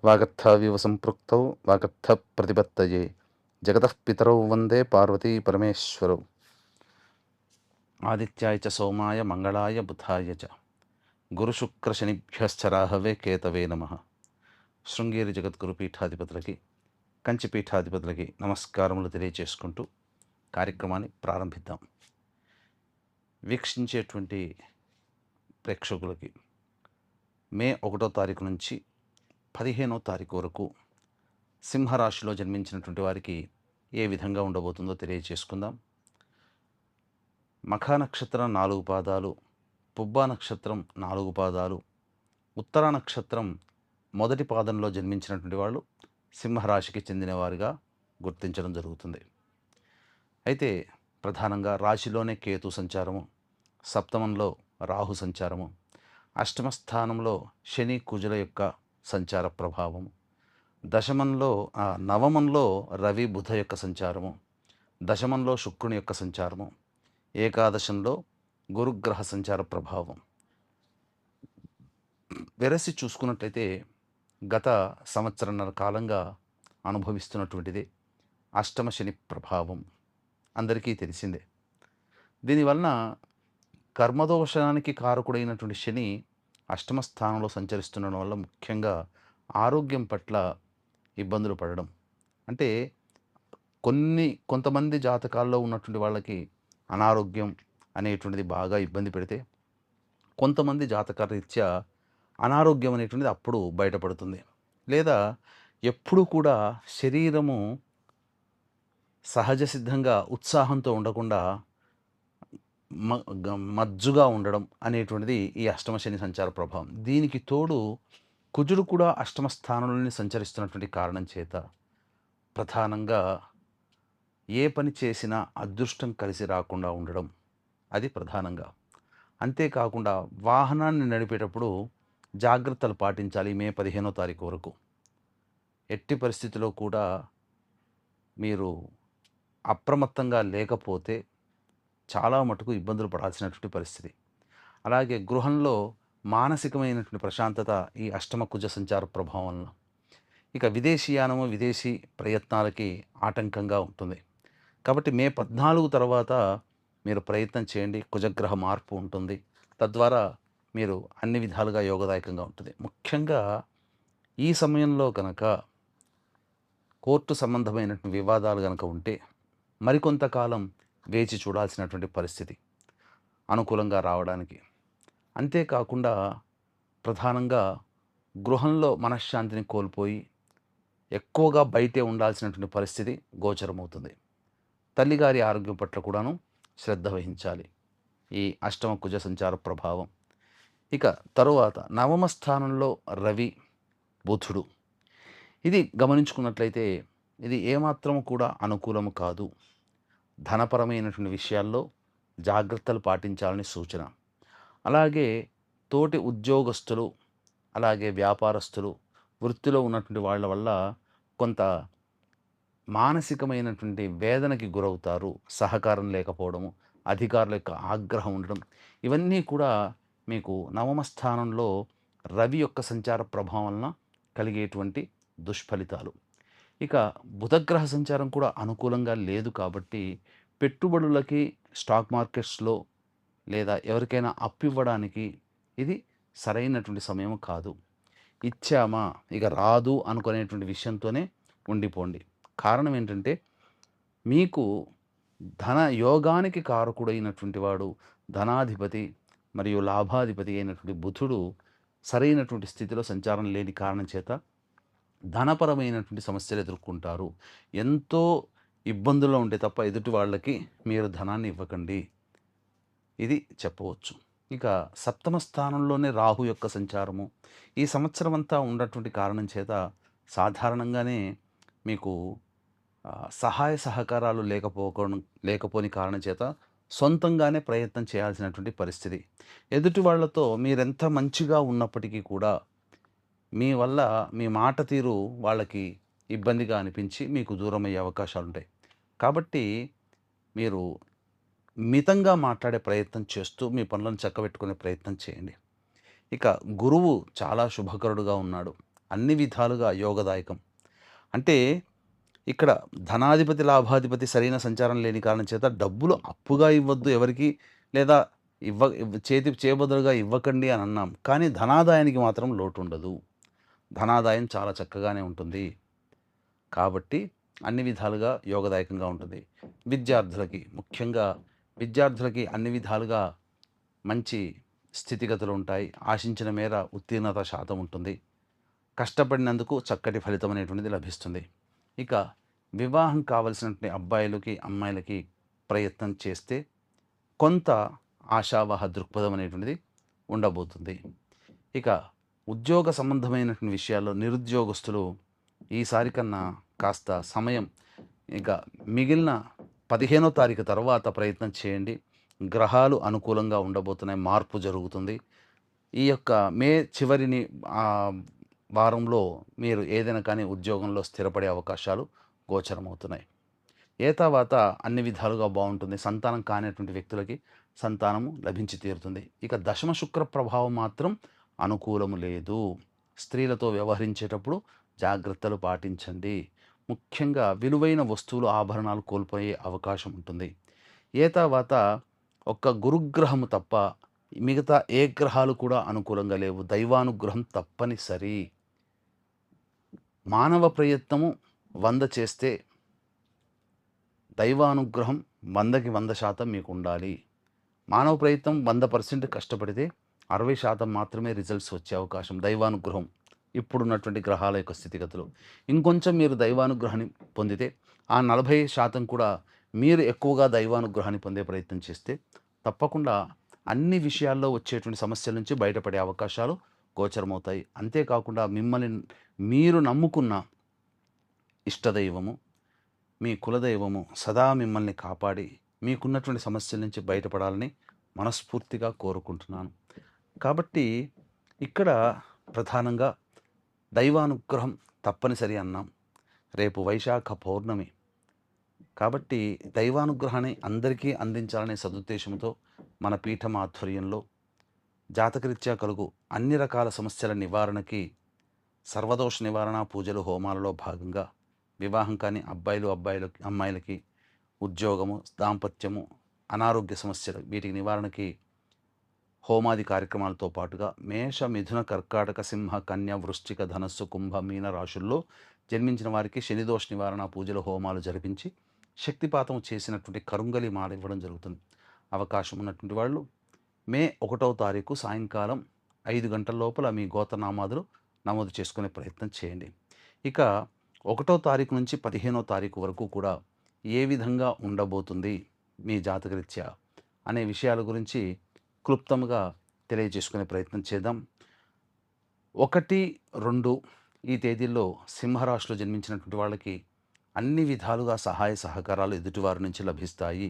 వాగర్థావివ సంపృక్తౌ వాగర్థ ప్రతిపత్తయే జగతః పితరౌ వందే పార్వతీ పరమేశ్వరౌ. ఆదిత్యాయ చ సోమాయ మంగళాయ బుధాయ చ గురుశుక్రశనిభ్యశ్చ రాహవే కేతవే నమః. శృంగేరి జగద్గురు పీఠాధిపతులకి, కంచి పీఠాధిపతులకి నమస్కారములు తెలియచేసుకుంటూ కార్యక్రమాన్ని ప్రారంభిద్దాం. వీక్షించేటువంటి ప్రేక్షకులకి మే 1వ తారీఖు నుంచి 15వ తారీఖు వరకు సింహరాశిలో జన్మించినటువంటి వారికి ఏ విధంగా ఉండబోతుందో తెలియచేసుకుందాం. మఖా నక్షత్రం 4 పాదాలు, పుబ్బా నక్షత్రం 4 పాదాలు, ఉత్తరా నక్షత్రం మొదటి పాదంలో జన్మించినటువంటి వాళ్ళు సింహరాశికి చెందినవారుగా గుర్తించడం జరుగుతుంది. అయితే ప్రధానంగా రాశిలోనే కేతు సంచారము, సప్తమంలో రాహు సంచారము, అష్టమ స్థానంలో శని కుజుల యొక్క సంచార ప్రభావము, నవమంలో రవి బుధ యొక్క సంచారము, దశమంలో శుక్రుని యొక్క సంచారము, ఏకాదశంలో గురుగ్రహ సంచార ప్రభావం. వెరసి చూసుకున్నట్లయితే గత సంవత్సరన్నర కాలంగా అనుభవిస్తున్నటువంటిది అష్టమ శని ప్రభావం అందరికీ తెలిసిందే. దీనివలన కర్మదోషానికి కారకుడైనటువంటి శని అష్టమ స్థానంలో సంచరిస్తుండడం వల్ల ముఖ్యంగా ఆరోగ్యం పట్ల ఇబ్బందులు పడడం. అంటే కొంతమంది జాతకాల్లో ఉన్నటువంటి వాళ్ళకి అనారోగ్యం అనేటువంటిది బాగా ఇబ్బంది పెడితే, కొంతమంది జాతకాల రీత్యా అనారోగ్యం అనేటువంటిది అప్పుడు బయటపడుతుంది. లేదా ఎప్పుడూ కూడా శరీరము సహజ సిద్ధంగా ఉత్సాహంతో ఉండకుండా మజ్జుగా ఉండడం అనేటువంటిది ఈ అష్టమ శని సంచార ప్రభావం. దీనికి తోడు కుజుడు కూడా అష్టమ స్థానంలోనే సంచరిస్తున్నటువంటి కారణం చేత ప్రధానంగా ఏ పని చేసినా అదృష్టం కలిసి రాకుండా ఉండడం, అది ప్రధానంగా. అంతేకాకుండా వాహనాన్ని నడిపేటప్పుడు జాగ్రత్తలు పాటించాలి. మే 15వ తారీఖు వరకు ఎట్టి పరిస్థితిలో కూడా మీరు అప్రమత్తంగా లేకపోతే చాలా మటుకు ఇబ్బందులు పడాల్సినటువంటి పరిస్థితి. అలాగే గృహంలో మానసికమైనటువంటి ప్రశాంతత ఈ అష్టమ కుజ సంచార ప్రభావం వలన. ఇక విదేశీయానము, విదేశీ ప్రయత్నాలకి ఆటంకంగా ఉంటుంది. కాబట్టి మే 14 తర్వాత మీరు ప్రయత్నం చేయండి. కుజగ్రహ మార్పు ఉంటుంది. తద్వారా మీరు అన్ని విధాలుగా యోగదాయకంగా ఉంటుంది. ముఖ్యంగా ఈ సమయంలో కనుక కోర్టు సంబంధమైనటువంటి వివాదాలు కనుక ఉంటే మరికొంతకాలం వేచి చూడాల్సినటువంటి పరిస్థితి అనుకూలంగా రావడానికి. అంతేకాకుండా ప్రధానంగా గృహంలో మనశ్శాంతిని కోల్పోయి ఎక్కువగా బయటే ఉండాల్సినటువంటి పరిస్థితి గోచరమవుతుంది. తల్లిగారి ఆరోగ్యం పట్ల కూడాను శ్రద్ధ వహించాలి ఈ అష్టమ కుజ సంచార ప్రభావం. ఇక తరువాత నవమ స్థానంలో రవి బుధుడు. ఇది గమనించుకున్నట్లయితే ఇది ఏమాత్రం కూడా అనుకూలము కాదు. ధనపరమైనటువంటి విషయాల్లో జాగ్రత్తలు పాటించాలని సూచన. అలాగే తోటి ఉద్యోగస్తులు, అలాగే వ్యాపారస్తులు, వృత్తిలో ఉన్నటువంటి వాళ్ళ వల్ల కొంత మానసికమైనటువంటి వేదనకి గురవుతారు. సహకారం లేకపోవడము, అధికారుల యొక్క ఆగ్రహం ఉండడం, ఇవన్నీ కూడా మీకు నవమ స్థానంలో రవి యొక్క సంచార ప్రభావం వలన కలిగేటువంటి దుష్ఫలితాలు. ఇక బుధగ్రహ సంచారం కూడా అనుకూలంగా లేదు కాబట్టి పెట్టుబడులకి స్టాక్ మార్కెట్స్లో లేదా ఎవరికైనా అప్పు ఇవ్వడానికి ఇది సరైనటువంటి సమయం కాదు. ఇచ్చామా ఇక రాదు అనుకునేటువంటి విషయంతోనే ఉండిపోండి. కారణం ఏంటంటే మీకు ధన యోగానికి కారకుడైనటువంటి వాడు ధనాధిపతి మరియు లాభాధిపతి అయినటువంటి బుధుడు సరైనటువంటి స్థితిలో సంచారం లేని కారణం చేత ధనపరమైనటువంటి సమస్యలు ఎదుర్కొంటారు. ఎంతో ఇబ్బందుల్లో ఉంటే తప్ప ఎదుటి వాళ్ళకి మీరు ధనాన్ని ఇవ్వకండి, ఇది చెప్పవచ్చు. ఇక సప్తమ స్థానంలోనే రాహు యొక్క సంచారము ఈ సంవత్సరం అంతా ఉన్నటువంటి కారణం చేత సాధారణంగానే మీకు సహాయ సహకారాలు లేకపోని కారణం చేత సొంతంగానే ప్రయత్నం చేయాల్సినటువంటి పరిస్థితి. ఎదుటి వాళ్ళతో మీరెంత మంచిగా ఉన్నప్పటికీ కూడా మీ వల్ల మీ మాట తీరు వాళ్ళకి ఇబ్బందిగా అనిపించి మీకు దూరం అయ్యే అవకాశాలు ఉంటాయి. కాబట్టి మీరు మితంగా మాట్లాడే ప్రయత్నం చేస్తూ మీ పనులను చక్కబెట్టుకునే ప్రయత్నం చేయండి. ఇక గురువు చాలా శుభకరుడుగా ఉన్నాడు. అన్ని విధాలుగా యోగదాయకం. అంటే ఇక్కడ ధనాధిపతి, లాభాధిపతి సరైన సంచారం లేని కారణం చేత డబ్బులు అప్పుగా ఇవ్వద్దు ఎవరికీ, లేదా చేబదులుగా ఇవ్వకండి అని అన్నాం. కానీ ధనాదాయానికి మాత్రం లోటుండదు. ధనాదాయం చాలా చక్కగానే ఉంటుంది. కాబట్టి అన్ని విధాలుగా యోగదాయకంగా ఉంటుంది. ముఖ్యంగా విద్యార్థులకి అన్ని విధాలుగా మంచి స్థితిగతులు ఉంటాయి. ఆశించిన మేర ఉత్తీర్ణత శాతం ఉంటుంది. కష్టపడినందుకు చక్కటి ఫలితం అనేటువంటిది లభిస్తుంది. ఇక వివాహం కావలసినటువంటి అబ్బాయిలకి, అమ్మాయిలకి ప్రయత్నం చేస్తే కొంత ఆశావహ దృక్పథం అనేటువంటిది ఉండబోతుంది. ఇక ఉద్యోగ సంబంధమైనటువంటి విషయాల్లో నిరుద్యోగస్తులు ఈసారి కన్నా కాస్త సమయం, ఇక మిగిలిన 15వ తారీఖు తర్వాత ప్రయత్నం చేయండి. గ్రహాలు అనుకూలంగా ఉండబోతున్నాయి. మార్పు జరుగుతుంది. ఈ యొక్క మే చివరిని వారంలో మీరు ఏదైనా కానీ ఉద్యోగంలో స్థిరపడే అవకాశాలు గోచరమవుతున్నాయి. తర్వాత అన్ని విధాలుగా బాగుంటుంది. సంతానం కానిటువంటి వ్యక్తులకి సంతానము లభించి తీరుతుంది. ఇక దశమ శుక్ర ప్రభావం మాత్రం అనుకూలము లేదు. స్త్రీలతో వ్యవహరించేటప్పుడు జాగ్రత్తలు పాటించండి. ముఖ్యంగా విలువైన వస్తువులు, ఆభరణాలు కోల్పోయే అవకాశం ఉంటుంది. తర్వాత ఒక్క గురుగ్రహము తప్ప మిగతా ఏ గ్రహాలు కూడా అనుకూలంగా లేవు. దైవానుగ్రహం తప్పనిసరి. మానవ ప్రయత్నము 100 చేస్తే దైవానుగ్రహం 100కి 100% మీకు ఉండాలి. మానవ ప్రయత్నం 100% కష్టపడితే 60% మాత్రమే రిజల్ట్స్ వచ్చే అవకాశం. దైవానుగ్రహం ఇప్పుడున్నటువంటి గ్రహాల యొక్క స్థితిగతులు. ఇంకొంచెం మీరు దైవానుగ్రహాన్ని పొందితే ఆ 40% కూడా మీరు ఎక్కువగా దైవానుగ్రహాన్ని పొందే ప్రయత్నం చేస్తే తప్పకుండా అన్ని విషయాల్లో వచ్చేటువంటి సమస్యల నుంచి బయటపడే అవకాశాలు గోచరమవుతాయి. అంతేకాకుండా మిమ్మల్ని మీరు నమ్ముకున్న ఇష్టదైవము, మీ కులదైవము సదా మిమ్మల్ని కాపాడి మీకున్నటువంటి సమస్యల నుంచి బయటపడాలని మనస్ఫూర్తిగా కోరుకుంటున్నాను. కాబట్టి ఇక్కడ ప్రధానంగా దైవానుగ్రహం తప్పనిసరి అన్నాం. రేపు వైశాఖ పౌర్ణమి. కాబట్టి దైవానుగ్రహాన్ని అందరికీ అందించాలనే సదుద్దేశంతో మన పీఠం ఆధ్వర్యంలో జాతకరీత్యా కలుగు అన్ని రకాల సమస్యల నివారణకి సర్వదోష నివారణ పూజలు, హోమాలలో భాగంగా వివాహం కాని అమ్మాయిలకి ఉద్యోగము, దాంపత్యము, అనారోగ్య సమస్యలు వీటికి నివారణకి హోమాది కార్యక్రమాలతో పాటుగా మేష, మిథున, కర్కాటక, సింహ, కన్య, వృశ్చిక, ధనస్సు, కుంభ, మీన రాశుల్లో జన్మించిన వారికి శనిదోష నివారణ పూజలు, హోమాలు జరిపించి శక్తిపాతం చేసినటువంటి కరుంగలి మాల ఇవ్వడం జరుగుతుంది. అవకాశం ఉన్నటువంటి వాళ్ళు మే 1వ తారీఖు సాయంకాలం 5 గంటల లోపల మీ గోత్రనామాదులు నమోదు చేసుకునే ప్రయత్నం చేయండి. ఇక 1వ తారీఖు నుంచి 15వ తారీఖు వరకు కూడా ఏ విధంగా ఉండబోతుంది మీ జాతకరీత్యా అనే విషయాల గురించి క్లుప్తంగా తెలియజేసుకునే ప్రయత్నం చేద్దాం. 1, 2 ఈ తేదీల్లో సింహరాశిలో జన్మించినటువంటి వాళ్ళకి అన్ని విధాలుగా సహాయ సహకారాలు ఎదుటివారి నుంచి లభిస్తాయి.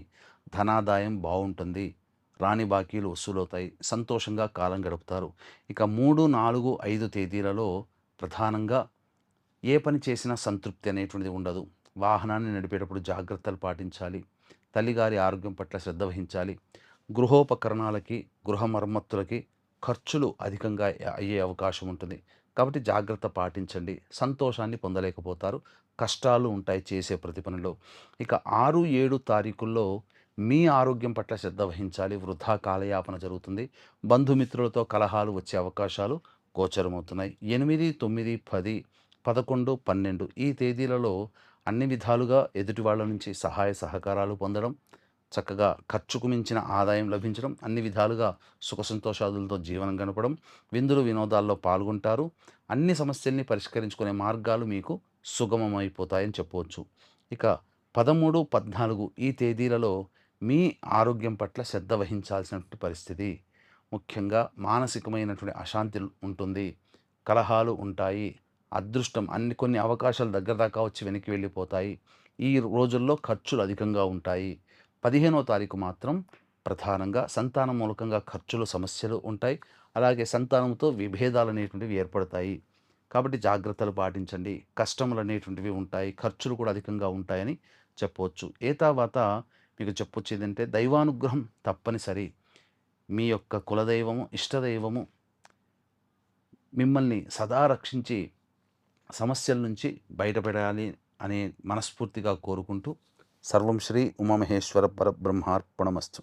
ధనాదాయం బాగుంటుంది. రాని బాకీలు వసూలవుతాయి. సంతోషంగా కాలం గడుపుతారు. ఇక 3, 4, 5 తేదీలలో ప్రధానంగా ఏ పని చేసినా సంతృప్తి అనేటువంటిది ఉండదు. వాహనాన్ని నడిపేటప్పుడు జాగ్రత్తలు పాటించాలి. తల్లిగారి ఆరోగ్యం పట్ల శ్రద్ధ వహించాలి. గృహోపకరణాలకి, గృహ మరమ్మతులకి ఖర్చులు అధికంగా అయ్యే అవకాశం ఉంటుంది. కాబట్టి జాగ్రత్త పాటించండి. సంతోషాన్ని పొందలేకపోతారు. కష్టాలు ఉంటాయి చేసే ప్రతి పనిలో. ఇక 6, 7 తారీఖుల్లో మీ ఆరోగ్యం పట్ల శ్రద్ధ వహించాలి. వృధా కాలయాపన జరుగుతుంది. బంధుమిత్రులతో కలహాలు వచ్చే అవకాశాలు గోచరమవుతున్నాయి. 8, 9, 10, 11, 12 ఈ తేదీలలో అన్ని విధాలుగా ఎదుటి వాళ్ళ నుంచి సహాయ సహకారాలు పొందడం, చక్కగా ఖర్చుకు మించిన ఆదాయం లభించడం, అన్ని విధాలుగా సుఖ సంతోషాదులతో జీవనం గడపడం, విందులు వినోదాల్లో పాల్గొంటారు. అన్ని సమస్యల్ని పరిష్కరించుకునే మార్గాలు మీకు సుగమమైపోతాయని చెప్పవచ్చు. ఇక 13, 14 ఈ తేదీలలో మీ ఆరోగ్యం పట్ల శ్రద్ధ వహించాల్సినటువంటి పరిస్థితి. ముఖ్యంగా మానసికమైనటువంటి అశాంతి ఉంటుంది. కలహాలు ఉంటాయి. అదృష్టం కొన్ని అవకాశాలు దగ్గర దాకా వచ్చి వెనక్కి వెళ్ళిపోతాయి. ఈ రోజుల్లో ఖర్చులు అధికంగా ఉంటాయి. 15వ తారీఖు మాత్రం ప్రధానంగా సంతానం మూలకంగా ఖర్చులు, సమస్యలు ఉంటాయి. అలాగే సంతానంతో విభేదాలు అనేటువంటివి ఏర్పడతాయి. కాబట్టి జాగ్రత్తలు పాటించండి. కష్టములు అనేటువంటివి ఉంటాయి. ఖర్చులు కూడా అధికంగా ఉంటాయని చెప్పవచ్చు. తర్వాత మీకు చెప్పొచ్చేది అంటే దైవానుగ్రహం తప్పనిసరి. మీ యొక్క కులదైవము, ఇష్టదైవము మిమ్మల్ని సదా రక్షించి సమస్యల నుంచి బయటపడాలి అని మనస్ఫూర్తిగా కోరుకుంటూ సర్వం శ్రీ ఉమామహేశ్వర పరబ్రహ్మార్పణమస్తు.